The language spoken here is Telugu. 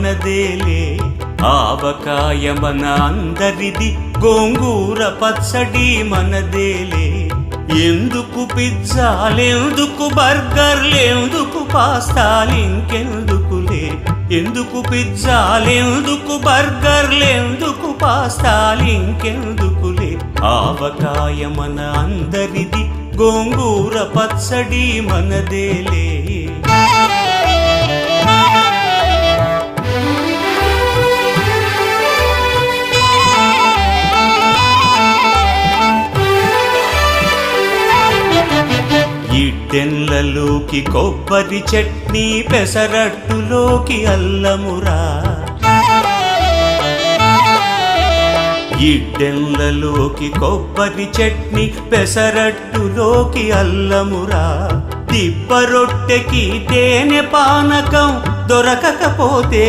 మనదేలే ఆవకాయ మన అందరిది గోంగూర పచ్చడి మనదేలే ఎందుకు పిజ్జాలెందుకు బర్గర్లెందుకు పాస్తాలింకెందుకులే ఎందుకు పిజ్జాలెందుకు బర్గర్లెందుకు పాస్తాలింకెందుకులే ఆవకాయ మన అందరిది గోంగూర పచ్చడి మనదేలే ఇడ్డెన్లలోకి కొబ్బరి చట్నీ పెసరట్టులోకి అల్లమురా ఇడ్డెన్లలోకి కొబ్బరి చట్నీ పెసరట్టులోకి అల్లమురా దిబ్బ రొట్టెకి తేనె పానకం దొరకకపోతే